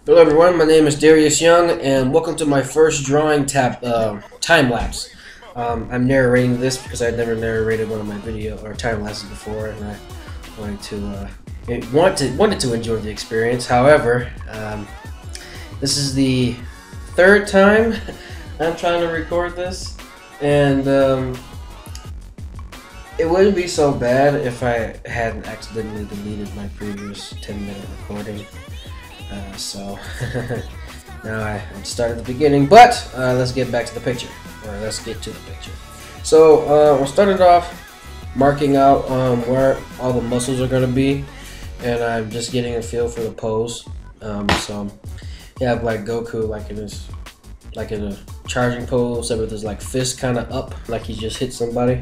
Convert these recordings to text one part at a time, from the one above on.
Hello everyone, my name is Darius Young, and welcome to my first drawing time lapse. I'm narrating this because I've never narrated one of my video or time lapses before, and I wanted to enjoy the experience. However, this is the third time I'm trying to record this, and it wouldn't be so bad if I hadn't accidentally deleted my previous 10-minute recording. So now I start at the beginning, but let's get back to the picture, or let's get to the picture. So we started off marking out where all the muscles are going to be, and I'm just getting a feel for the pose. So you have like Goku like in a charging pose, except with his like fist kind of up, like he just hit somebody.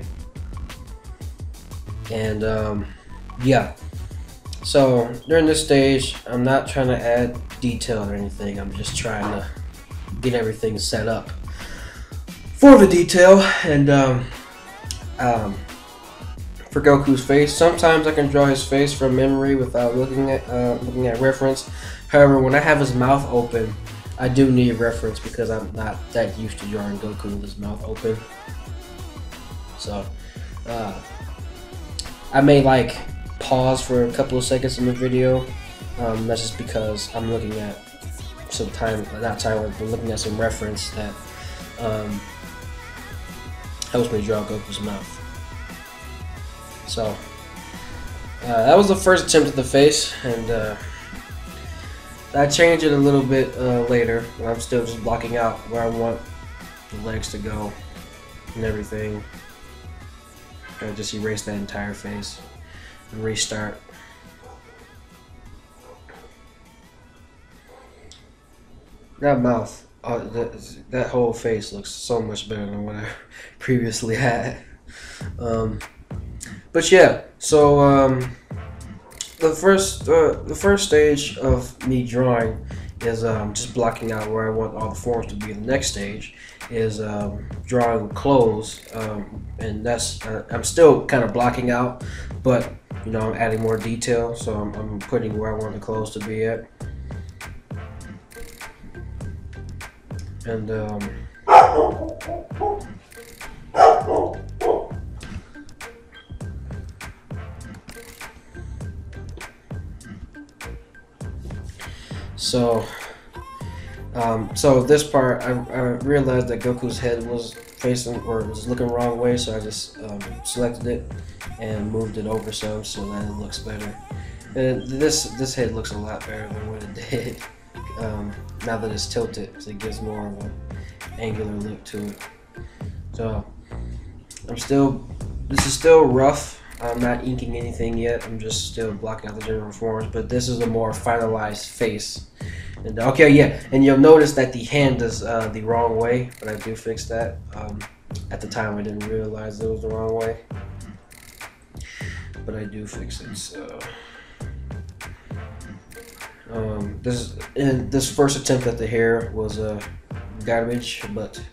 And yeah, so during this stage, I'm not trying to add detail or anything. I'm just trying to get everything set up for the detail. And for Goku's face, sometimes I can draw his face from memory without looking at reference. However, when I have his mouth open, I do need reference because I'm not that used to drawing Goku with his mouth open. So I may like pause for a couple of seconds in the video. That's just because I'm looking at some time, not time, but looking at some reference that helps me draw Goku's mouth. So that was the first attempt at the face, and I changed it a little bit later. I'm still just blocking out where I want the legs to go and everything. I just erase that entire face and restart. That mouth, that whole face looks so much better than what I previously had. But yeah, so the first stage of me drawing is just blocking out where I want all the forms to be. The next stage is drawing clothes, and that's I'm still kind of blocking out, but you know, I'm adding more detail, so I'm putting where I want the clothes to be at. And so this part, I realized that Goku's head was facing, or was looking the wrong way, so I just selected it and moved it over so that it looks better. And this head looks a lot better than what it did now that it's tilted, so it gives more of an angular look to it. So this is still rough. I'm not inking anything yet. I'm just still blocking out the general forms, but this is a more finalized face. And okay, yeah, and you'll notice that the hand is the wrong way, but I do fix that. At the time, I didn't realize it was the wrong way, but I do fix it. So this first attempt at the hair was garbage, but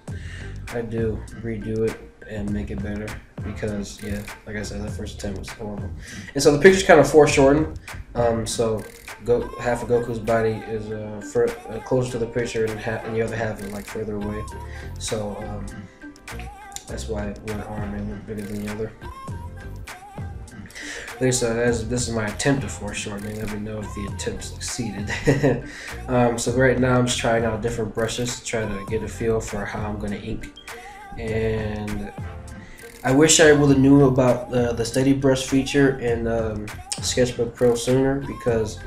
I do redo it and make it better because, yeah, like I said, the first attempt was horrible. And so the picture's kind of foreshortened. So half of Goku's body is closer to the picture, and the other half is like further away. So that's why one arm is bigger than the other. This is my attempt at foreshortening. Let me know if the attempt succeeded. So right now I'm just trying out different brushes to try to get a feel for how I'm going to ink. And I wish I would have knew about the steady brush feature in Sketchbook Pro sooner, because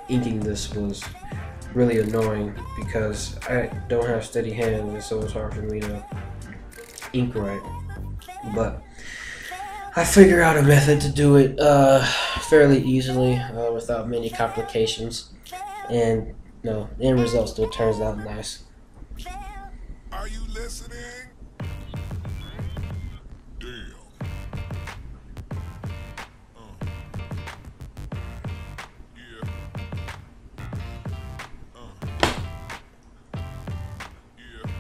inking this was really annoying because I don't have steady hands, and so it's hard for me to ink right. But I figured out a method to do it fairly easily without many complications, and the end result still turns out nice. Are you listening? Damn. Yeah. Yeah.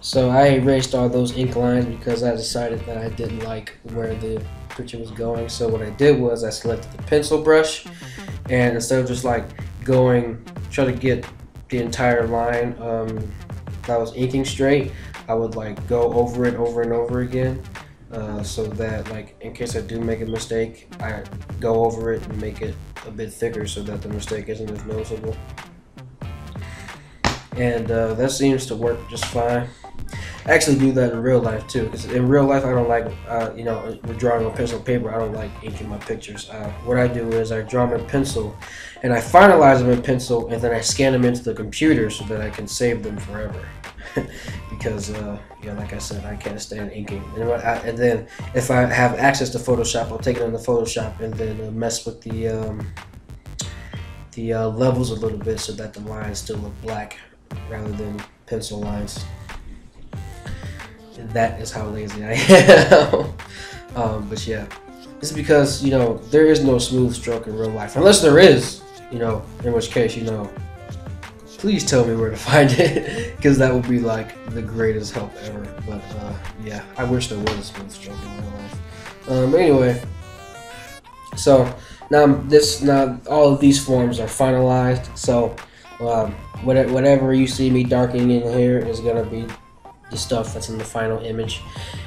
So I erased all those ink lines because I decided that I didn't like where the picture was going. So what I did was I selected the pencil brush, and instead of just like try to get the entire line that I was inking straight, I would like go over it over and over again, so that like in case I do make a mistake, I go over it and make it a bit thicker so that the mistake isn't as noticeable. And that seems to work just fine. I actually do that in real life too, because in real life I don't like, you know, with drawing on pencil paper, I don't like inking my pictures. What I do is I draw them in pencil, and I finalize them in pencil, and then I scan them into the computer so that I can save them forever. Because, yeah, like I said, I can't stand inking. And then if I have access to Photoshop, I'll take it into Photoshop and then mess with the levels a little bit so that the lines still look black rather than pencil lines. And that is how lazy I am. But yeah, this is because, you know, there is no smooth stroke in real life, unless there is, you know, in which case, you know, please tell me where to find it, because that would be like the greatest help ever. But yeah, I wish there was a smooth stroke in real life. Anyway, so now all of these forms are finalized. So whatever you see me darkening in here is gonna be the stuff that's in the final image.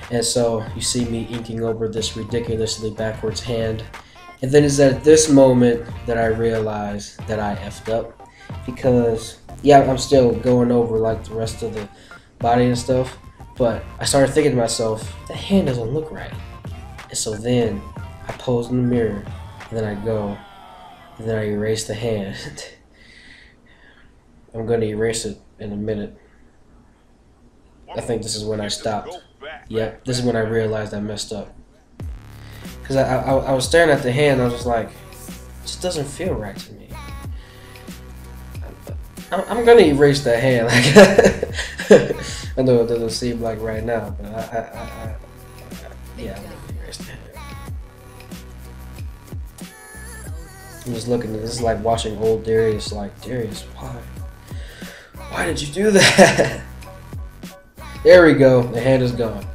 And so you see me inking over this ridiculously backwards hand. And then it's at this moment that I realize that I effed up, because yeah, I'm still going over like the rest of the body and stuff, but I started thinking to myself, that hand doesn't look right. And so then I pose in the mirror, and then I go, and then I erase the hand. I'm gonna erase it in a minute. I think this is when I stopped. Yep, this is when I realized I messed up. Because I was staring at the hand, and I was just like, it just doesn't feel right to me. I'm gonna erase that hand. Like, I know it doesn't seem like right now, but yeah, I'm gonna erase that hand. I'm just looking at this, is like watching old Darius. Like, Darius, why did you do that? There we go. The hand is gone.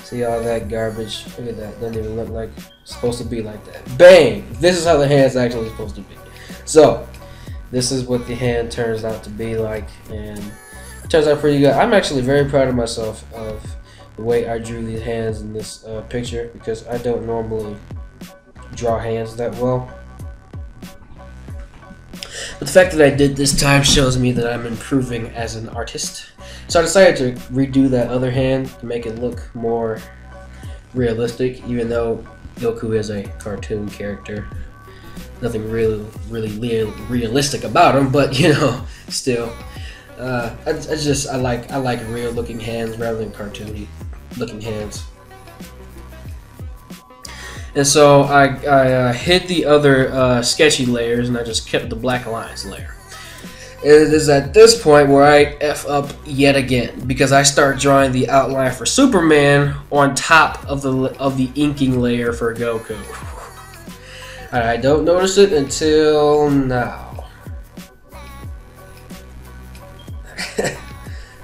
See all that garbage? Look at that. Doesn't even look like it's supposed to be like that. Bang! This is how the hand's actually supposed to be. So this is what the hand turns out to be like, and it turns out pretty good. I'm actually very proud of myself of the way I drew these hands in this picture, because I don't normally draw hands that well. But the fact that I did this time shows me that I'm improving as an artist. So I decided to redo that other hand to make it look more realistic, even though Goku is a cartoon character. Nothing really realistic about him, but you know, still, I like real looking hands rather than cartoony looking hands. And so I hid the other sketchy layers, and I just kept the black lines layer. It is at this point where I F up yet again, because I start drawing the outline for Superman on top of the inking layer for Goku. I don't notice it until now.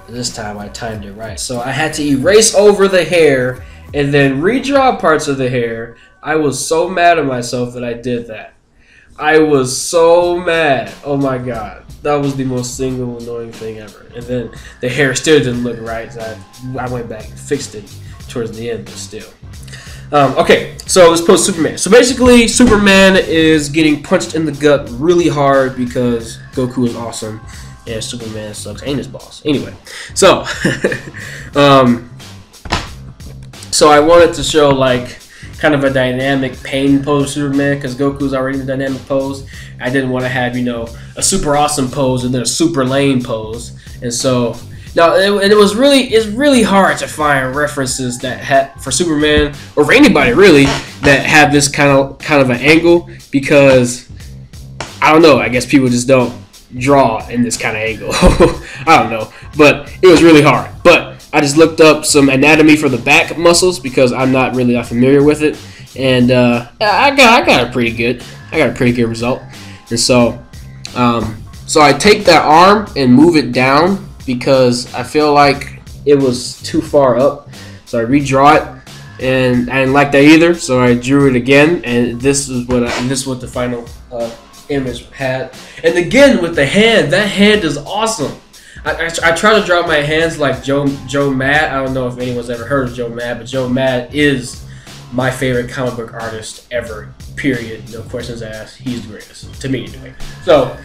This time I timed it right. So I had to erase over the hair and then redraw parts of the hair. I was so mad at myself that I did that. I was so mad. Oh my god. That was the most single annoying thing ever. And then the hair still didn't look right, so I went back and fixed it towards the end, but still. Okay, so let's pose Superman. So basically, Superman is getting punched in the gut really hard because Goku is awesome and Superman sucks ain't his boss. Anyway, so so I wanted to show like kind of a dynamic pain pose Superman, because Goku's already in the dynamic pose. I didn't want to have, you know, a super awesome pose and then a super lame pose. And so now it's really hard to find references that for Superman, or for anybody really, that have this kind of an angle, because I don't know, I guess people just don't draw in this kind of angle. I don't know, but it was really hard. But I just looked up some anatomy for the back muscles, because I'm not really that familiar with it, and I got a pretty good result. And so so I take that arm and move it down, because I feel like it was too far up. So I redraw it, and I didn't like that either. So I drew it again, and this is what the final image had. And again with the hand, that hand is awesome. I try to draw my hands like Joe Mad. I don't know if anyone's ever heard of Joe Mad, but Joe Mad is my favorite comic book artist ever. Period. No questions asked. He's the greatest to me, anyway. So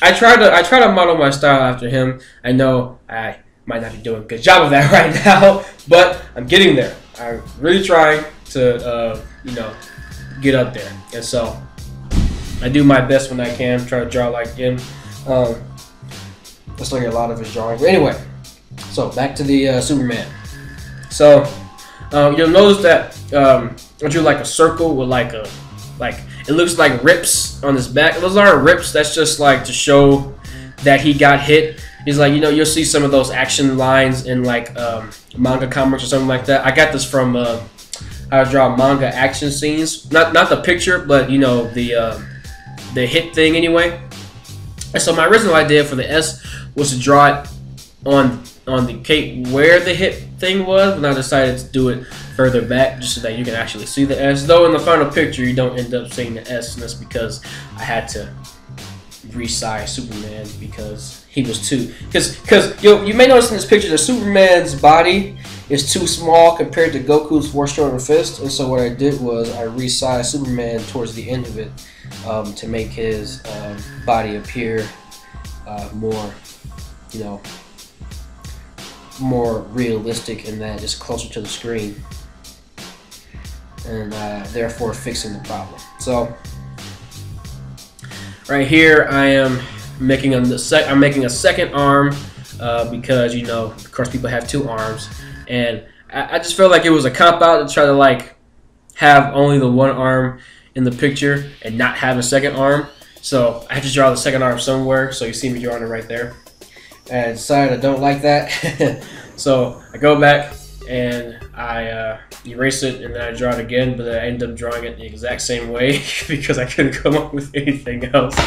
I try to model my style after him. I know I might not be doing a good job of that right now, but I'm getting there. I'm really trying to get up there, and so I do my best when I can. Try to draw like him. Let's look at a lot of his drawing. But anyway, so back to the Superman. So you'll notice that I drew like a circle with like it looks like rips on his back. Those aren't rips. That's just like to show that he got hit. He's like, you'll see some of those action lines in like manga comics or something like that. I got this from how to draw manga action scenes. Not the picture, but the hit thing anyway. And so my original idea for the S was to draw it on the cape where the hit thing was, and I decided to do it further back just so that you can actually see the S. Though in the final picture you don't end up seeing the S, and that's because I had to resize Superman because he was too. Because you may notice in this picture that Superman's body is too small compared to Goku's foreshortened fist, and so what I did was I resized Superman towards the end of it to make his body appear more, more realistic, in that just closer to the screen, and therefore fixing the problem. So right here I am making a second arm because of course people have two arms, and I just felt like it was a cop out to try to like have only the one arm in the picture and not have a second arm. So I had to draw the second arm somewhere, so you see me drawing it right there. And I decided I don't like that. So I go back and I erase it, and then I draw it again, but I ended up drawing it the exact same way because I couldn't come up with anything else.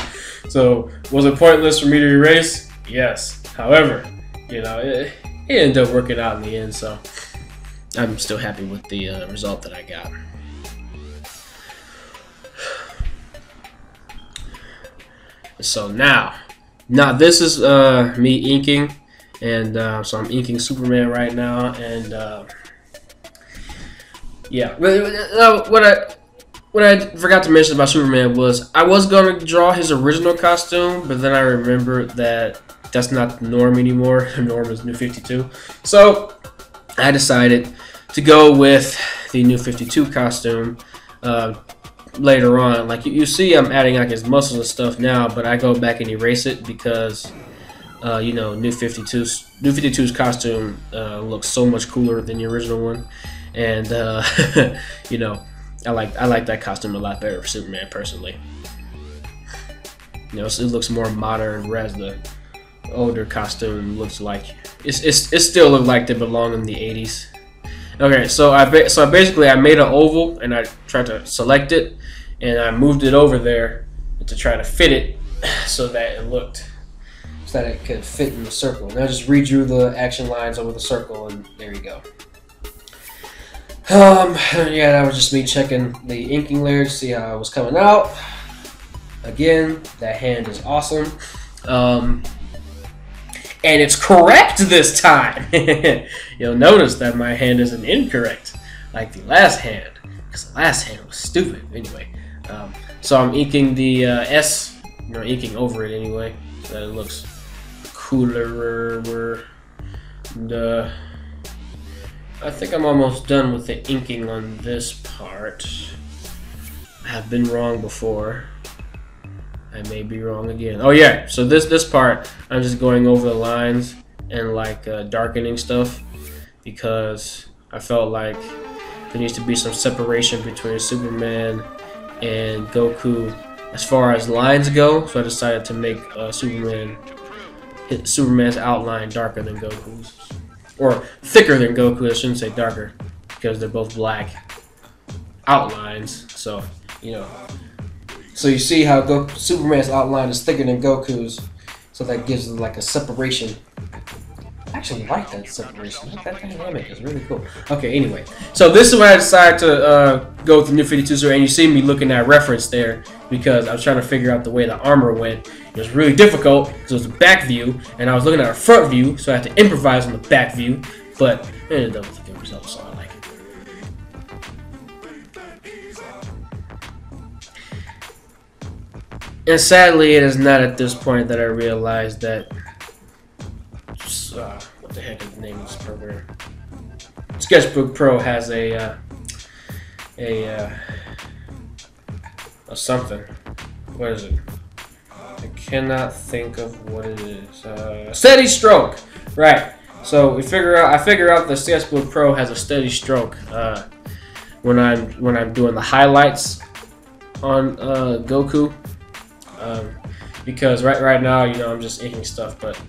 So was it pointless for me to erase? Yes. However, it ended up working out in the end, so I'm still happy with the result that I got. So now this is me inking, and so I'm inking Superman right now, and yeah. What I forgot to mention about Superman was I was gonna draw his original costume, but then I remembered that that's not the norm anymore. The norm is New 52, so I decided to go with the New 52 costume. Later on, like you see, I'm adding like his muscles and stuff now, but I go back and erase it because New 52's costume looks so much cooler than the original one, and I like that costume a lot better for Superman personally. So it looks more modern, whereas the older costume looks like it still look like they belong in the 80s. Okay, so I basically made an oval and I tried to select it, and I moved it over there to try to fit it so that it could fit in the circle. And I just redrew the action lines over the circle, and there you go. Yeah, that was just me checking the inking layer to see how it was coming out. Again, that hand is awesome. And it's correct this time. You'll notice that my hand isn't incorrect like the last hand, because the last hand was stupid. Anyway, so I'm inking the S, inking over it anyway, so that it looks cooler. And, I think I'm almost done with the inking on this part. I have been wrong before. I may be wrong again. Oh yeah, so this part, I'm just going over the lines and like darkening stuff, because I felt like there needs to be some separation between Superman and Goku as far as lines go. So I decided to make Superman's outline darker than Goku's, or thicker than Goku. I shouldn't say darker, because they're both black outlines. So So you see how Superman's outline is thicker than Goku's, so that gives them like a separation. I actually like that separation. That dynamic is really cool. Okay, anyway. So this is when I decided to go with the new 52 story, and you see me looking at reference there because I was trying to figure out the way the armor went. It was really difficult because it was a back view, and I was looking at a front view, so I had to improvise on the back view, but it ended up with a good result, so I like it. And sadly, it is not at this point that I realized that what the heck is the name of this program? Sketchbook Pro has a something. What is it? I cannot think of what it is. Steady stroke, right? So I figure out the Sketchbook Pro has a steady stroke when I'm doing the highlights on Goku. Because right now, you know, I'm just inking stuff, but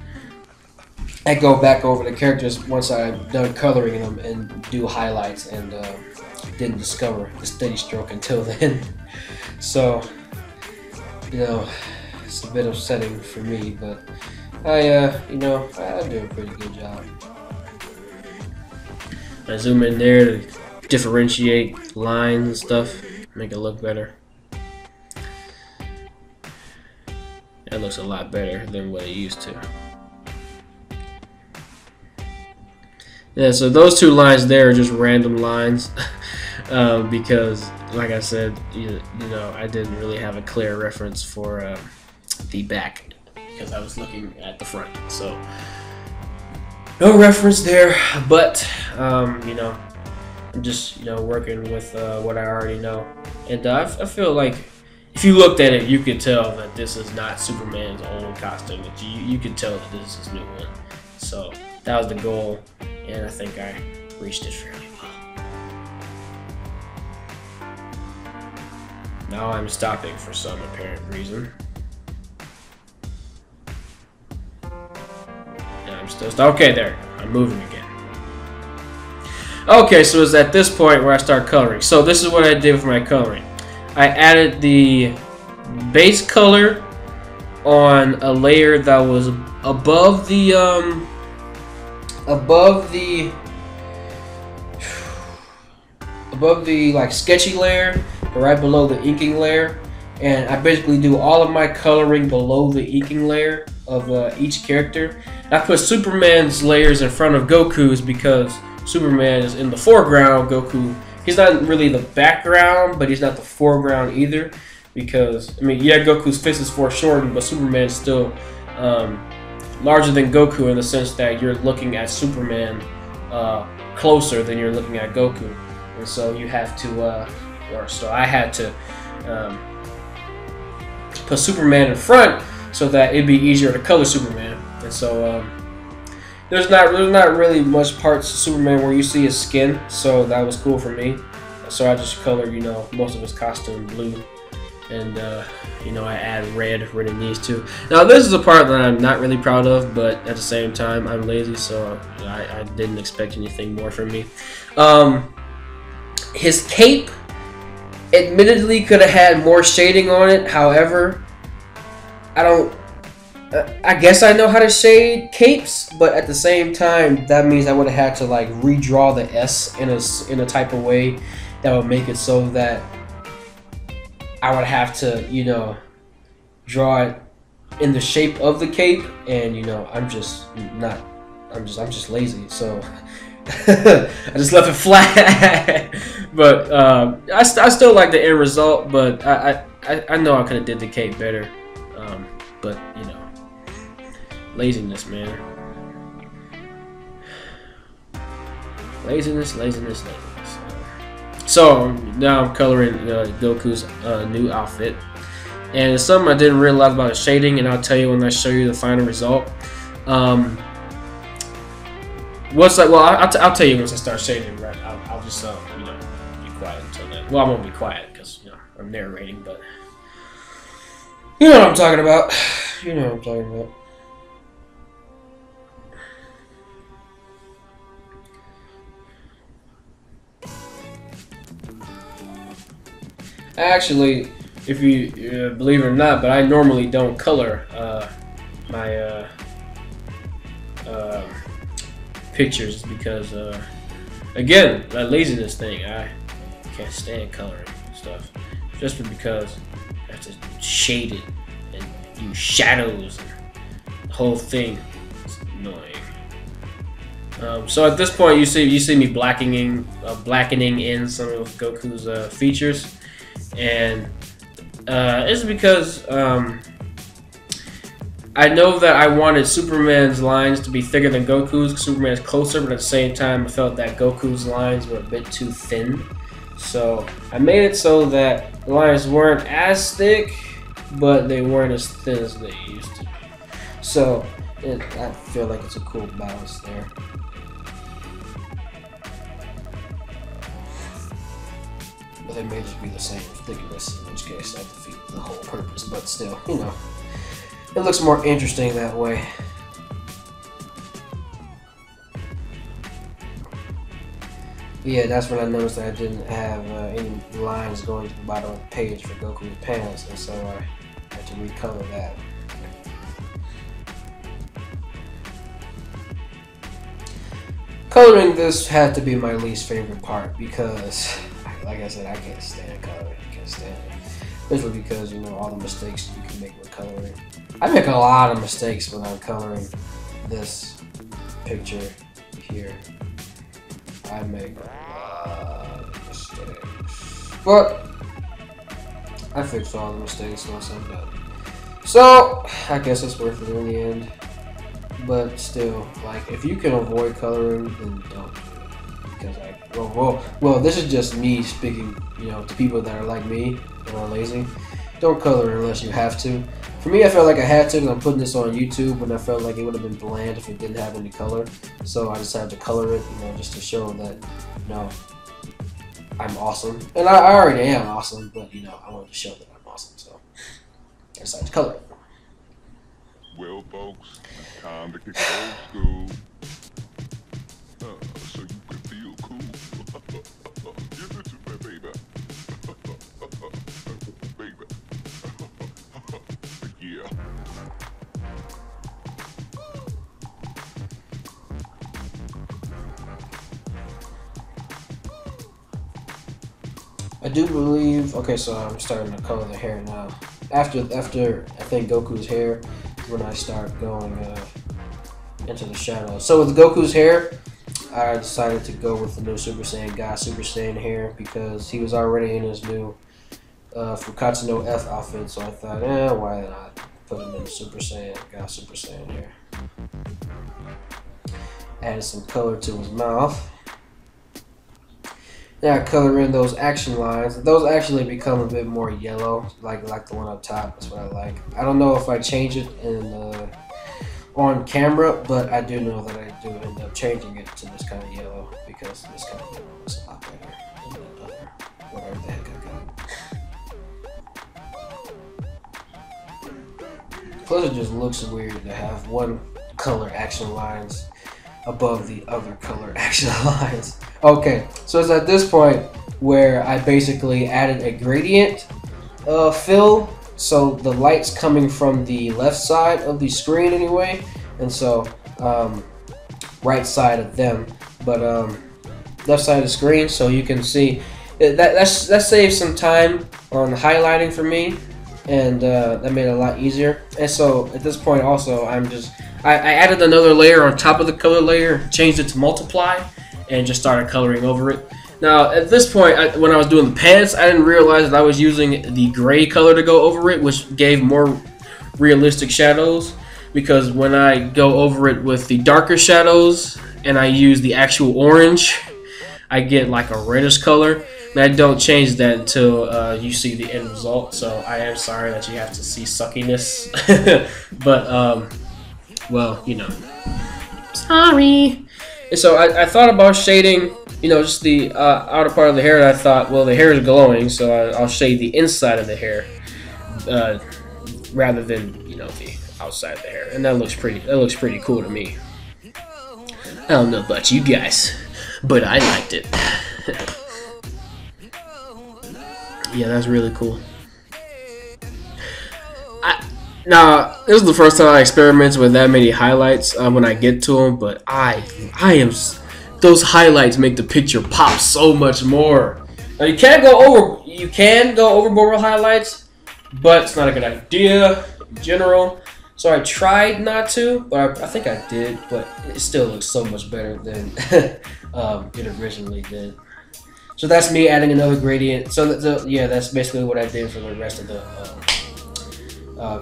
I go back over the characters once I'm done coloring them and do highlights, and didn't discover the steady stroke until then. So, you know, it's a bit upsetting for me, but you know, I do a pretty good job. I zoom in there to differentiate lines and stuff, make it look better. That looks a lot better than what it used to. Yeah, so those two lines there are just random lines because, like I said, you know, I didn't really have a clear reference for the back because I was looking at the front. So no reference there, but you know, I'm just, you know, working with what I already know, and I feel like if you looked at it, you could tell that this is not Superman's old costume. You could tell that this is his new one. So that was the goal, and I think I reached it fairly well. Now I'm stopping for some apparent reason. And I'm still okay. There, I'm moving again. Okay, so it's at this point where I start coloring. So this is what I did with my coloring. I added the base color on a layer that was above the like sketchy layer, right below the inking layer, and I basically do all of my coloring below the inking layer of each character. And I put Superman's layers in front of Goku's because Superman is in the foreground. Goku, he's not really the background, but he's not the foreground either. Because, I mean, yeah, Goku's fist is foreshortened, but Superman's still larger than Goku in the sense that you're looking at Superman closer than you're looking at Goku. And so you have to, so I had to put Superman in front so that it'd be easier to color Superman. And so there's not really much parts of Superman where you see his skin, so that was cool for me. So I just colored, you know, most of his costume blue, and you know, I add red where it needs to. Now this is a part that I'm not really proud of, but at the same time I'm lazy, so I didn't expect anything more from me. His cape, admittedly, could have had more shading on it. However, I guess I know how to shade capes, but at the same time, that means I would have had to like redraw the S in a type of way that would make it so that I would have to, you know, draw it in the shape of the cape, and you know, I'm just lazy, so I just left it flat. But I still like the end result, but I know I could have did the cape better. But you know, laziness, man. Laziness. So now I'm coloring Goku's new outfit, and it's something I didn't realize about the shading, and I'll tell you when I show you the final result. I'll tell you once I start shading. Right, I'll just you know, be quiet until then. Well, I won't be quiet because, you know, I'm narrating, but you know what I'm talking about. You know what I'm talking about. Actually, if you believe it or not, but I normally don't color my pictures is because, again, that laziness thing. I can't stand coloring stuff. Just because I have to shade it and use shadows and the whole thing. It's annoying. So at this point, you see me blackening in some of Goku's features, and it's because I know that I wanted Superman's lines to be thicker than Goku's. Superman's closer, but at the same time, I felt that Goku's lines were a bit too thin. So I made it so that the lines weren't as thick, but they weren't as thin as they used to be. So I feel like it's a cool balance there. But they may just be the same thickness, in which case that defeats the whole purpose. But still, you know, it looks more interesting that way. Yeah, that's when I noticed that I didn't have any lines going to the bottom of the page for Goku's pants, and so I had to recolor that. Coloring this had to be my least favorite part because, like I said, I can't stand coloring. I can't stand it. Especially because, you know, all the mistakes you can make with coloring. I make a lot of mistakes when I'm coloring this picture here. I make a lot of mistakes. But I fixed all the mistakes once I'm done. So I guess it's worth it in the end. But still, like, if you can avoid coloring, then don't do it. Because well, this is just me speaking, you know, to people that are like me and are lazy. Don't color unless you have to. For me, I felt like I had to, because I'm putting this on YouTube, and I felt like it would have been bland if it didn't have any color. So I decided to color it, you know, just to show that, you know, I'm awesome. And I already am awesome, but, you know, I wanted to show that I'm awesome. So I decided to color it. Well, folks, it's time to kick it old school. So you can feel cool. Give it to me, baby. Baby. Yeah. I do believe. Okay, so I'm starting to color the hair now. After I think Goku's hair, when I start going into the shadows. So with Goku's hair, I decided to go with the new Super Saiyan God Super Saiyan hair because he was already in his new Fukatsu no F outfit. So I thought, why not put him in Super Saiyan God Super Saiyan hair? Added some color to his mouth. Now I color in those action lines. Those actually become a bit more yellow, like the one up top. That's what I like. I don't know if I change it on camera, but I do know that I do end up changing it to this kind of yellow because this kind of yellow is a lot better than the other, whatever the heck I got. Plus, it just looks weird to have one color action lines above the other color action lines. Okay, so it's at this point where I basically added a gradient fill, so the light's coming from the left side of the screen anyway, and so right side of them, but left side of the screen, so you can see that saves some time on highlighting for me, and that made it a lot easier. And so at this point also I added another layer on top of the color layer, changed it to multiply, and just started coloring over it. Now at this point, when I was doing the pants, I didn't realize that I was using the gray color to go over it, which gave more realistic shadows, because when I go over it with the darker shadows and I use the actual orange, I get like a reddish color. And I don't change that until you see the end result, so I am sorry that you have to see suckiness. But well, you know, sorry. And so I thought about shading, you know, just the outer part of the hair, and I thought, well, the hair is glowing, so I'll shade the inside of the hair rather than, you know, the outside of the hair, and that looks pretty cool to me. I don't know about you guys, but I liked it. Yeah, that's really cool. Now, this is the first time I experimented with that many highlights when I get to them, but those highlights make the picture pop so much more. Now you can go overboard with highlights, but it's not a good idea in general. So I tried not to, but I think I did, but it still looks so much better than it originally did. So that's me adding another gradient. So yeah, that's basically what I did for the rest of the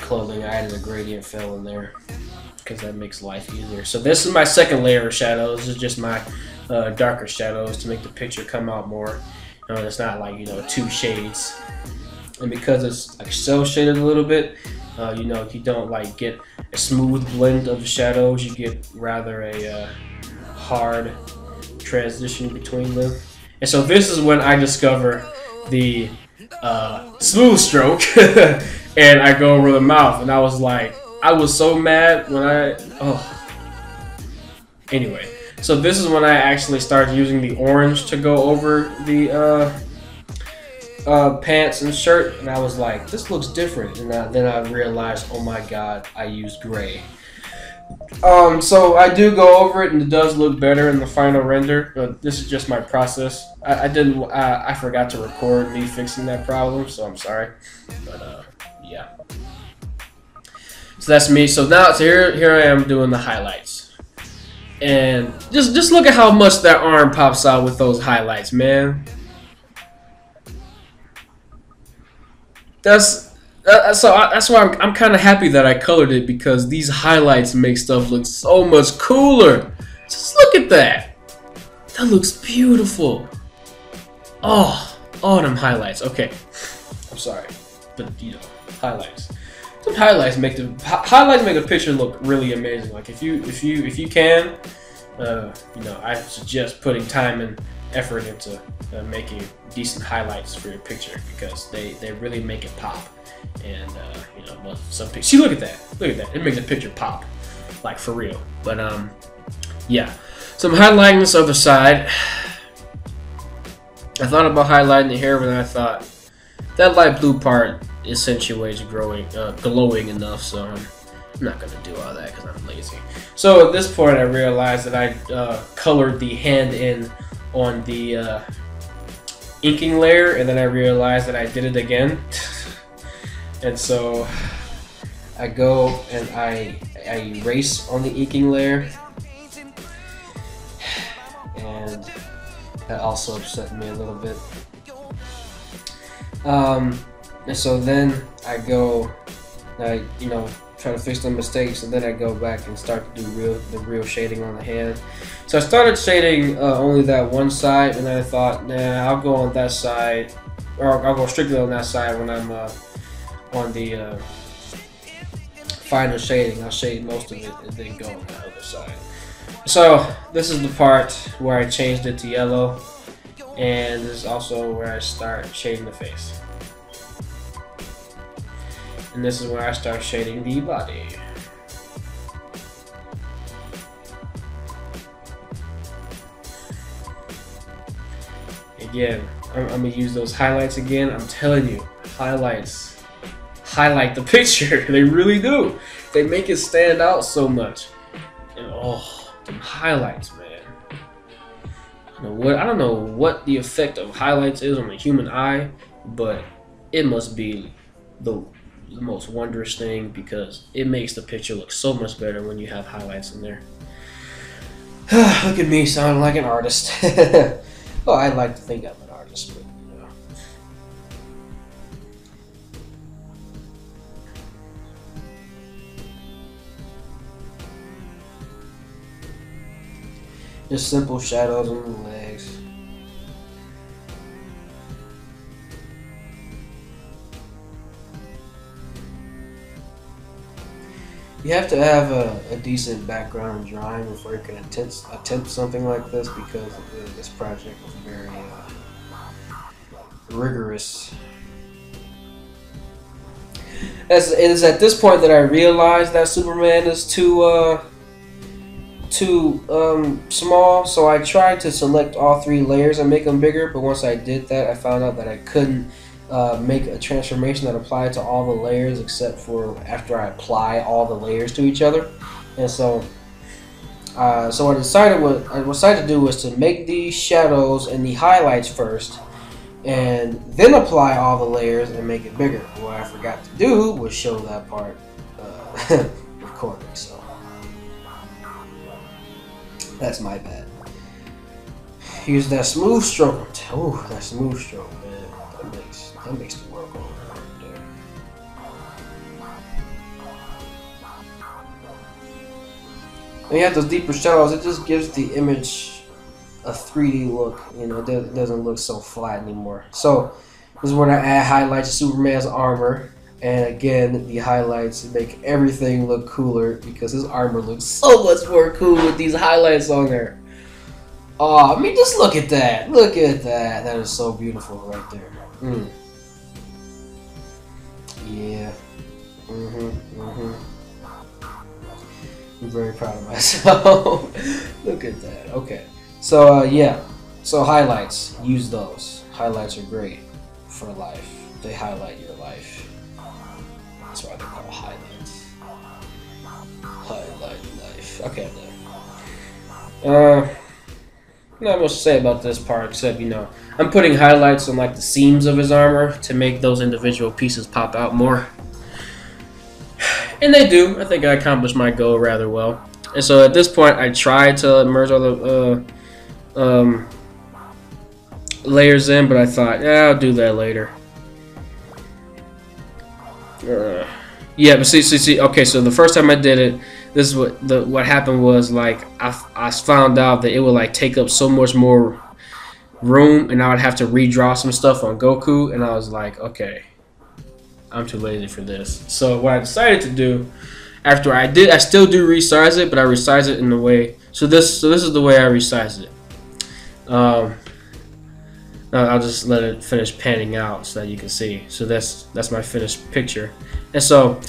clothing. I added a gradient fill in there because that makes life easier. So this is my second layer of shadows. This is just my darker shadows to make the picture come out more. It's not like, 2 shades. And because it's like cell shaded a little bit, you don't like get a smooth blend of the shadows. You get rather a hard transition between them. And so this is when I discover the smooth stroke, and I go over the mouth, and I was so mad when Anyway, so this is when I actually started using the orange to go over the pants and shirt, and I was like, this looks different. And then I realized, oh my god, I used gray. So I do go over it, and it does look better in the final render. This is just my process. I forgot to record me fixing that problem, so I'm sorry. But yeah. So that's me. So here I am doing the highlights, and just look at how much that arm pops out with those highlights, man. That's why I'm kind of happy that I colored it, because these highlights make stuff look so much cooler. Just look at that. That looks beautiful. Oh, them highlights. Okay, I'm sorry, but highlights. Some highlights make the picture look really amazing. Like if you can, I suggest putting time and effort into making decent highlights for your picture, because they really make it pop. And some pictures. See, look at that. It makes the picture pop, like for real. But yeah. So I'm highlighting this other side. I thought about highlighting the hair, but then I thought that light blue part accentuates glowing enough, so I'm not gonna do all that because I'm lazy. So at this point, I realized that I colored the hand in on the inking layer, and then I realized that I did it again. And so I go and I erase on the inking layer, and that also upset me a little bit. And so then I go, try to fix the mistakes, and then I go back and start to do the real shading on the hand. So I started shading only that one side, and then I thought, nah, I'll go on that side, or I'll go strictly on that side when I'm on the final shading. I'll shade most of it and then go on the other side. So this is the part where I changed it to yellow, and this is also where I start shading the face. And this is where I start shading the body. Again, I'm gonna use those highlights again. I'm telling you, highlights highlight the picture. They really do. They make it stand out so much. And oh, them highlights, man. I don't know what the effect of highlights is on the human eye, but it must be the most wondrous thing, because it makes the picture look so much better when you have highlights in there. Look at me sounding like an artist. Well, I like to think I'm an artist, but just simple shadows on the legs. You have to have a decent background drawing before you can attempt something like this, because this project was very rigorous. It is at this point that I realized that Superman is too small, so I tried to select all 3 layers and make them bigger, but once I did that, I found out that I couldn't make a transformation that applied to all the layers except for after I apply all the layers to each other. And so what I decided to do was to make the shadows and the highlights first, and then apply all the layers and make it bigger. What I forgot to do was show that part recording, so that's my bad. Use that smooth stroke. Oh, that smooth stroke, man. That makes the world go right there. When you have those deeper shadows, it just gives the image a 3D look. You know, it doesn't look so flat anymore. So this is when I add highlights to Superman's armor, and again, the highlights make everything look cooler because his armor looks so much more cool with these highlights on there. Oh, I mean, just look at that. Look at that. That is so beautiful right there. Yeah. I'm very proud of myself. Look at that. Okay. So, yeah. So, highlights. Use those. Highlights are great for life. They highlight your life. That's why they're called highlights. Highlight life. Okay, then. Not much to say about this part except, you know, I'm putting highlights on like the seams of his armor to make those individual pieces pop out more. And they do. I think I accomplished my goal rather well. And so at this point, I tried to merge all the layers in, but I thought, yeah, I'll do that later. Yeah, but see. Okay, so the first time I did it, this is what happened was, like, I found out that it would like take up so much more room, and I would have to redraw some stuff on Goku, and I was like, okay, I'm too lazy for this. So what I decided to do after I still do resize it, but I resize it in the way. So this is the way I resize it. I'll just let it finish panning out so that you can see. So that's my finished picture. And so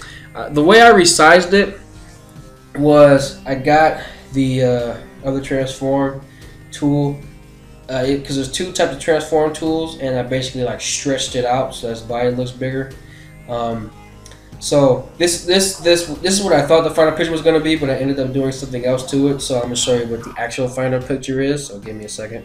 the way I resized it was I got the other transform tool, because there's two types of transform tools, and I basically like stretched it out so his body looks bigger. So this is what I thought the final picture was going to be, but I ended up doing something else to it. So I'm going to show you what the actual final picture is. So give me a second.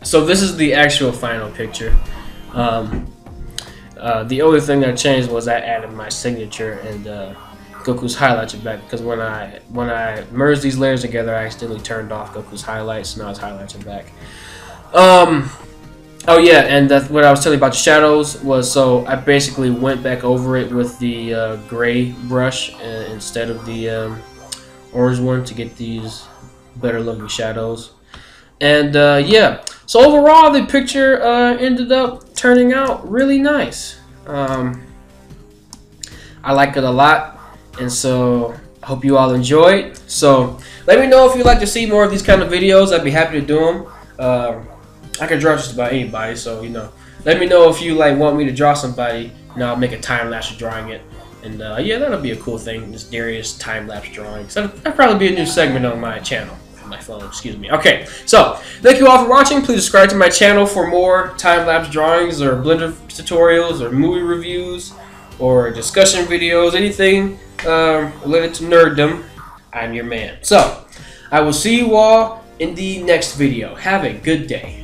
So this is the actual final picture. The only thing that changed was I added my signature and Goku's highlights are back, because when I merged these layers together, I accidentally turned off Goku's highlights, so now his highlights are back. Oh yeah, and that's what I was telling you about the shadows was, so I basically went back over it with the gray brush instead of the orange one to get these better looking shadows. And yeah, so overall the picture ended up turning out really nice. I like it a lot, and so I hope you all enjoyed. So let me know if you'd like to see more of these kind of videos. I'd be happy to do them. I can draw just about anybody, so you know, let me know if you like want me to draw somebody, and I'll make a time lapse of drawing it. And yeah, that'll be a cool thing, this Darius time lapse drawing. So that'll probably be a new segment on my channel. My phone, excuse me. Okay, so thank you all for watching. Please subscribe to my channel for more time-lapse drawings or Blender tutorials or movie reviews or discussion videos, anything related to nerddom. I'm your man. So I will see you all in the next video. Have a good day.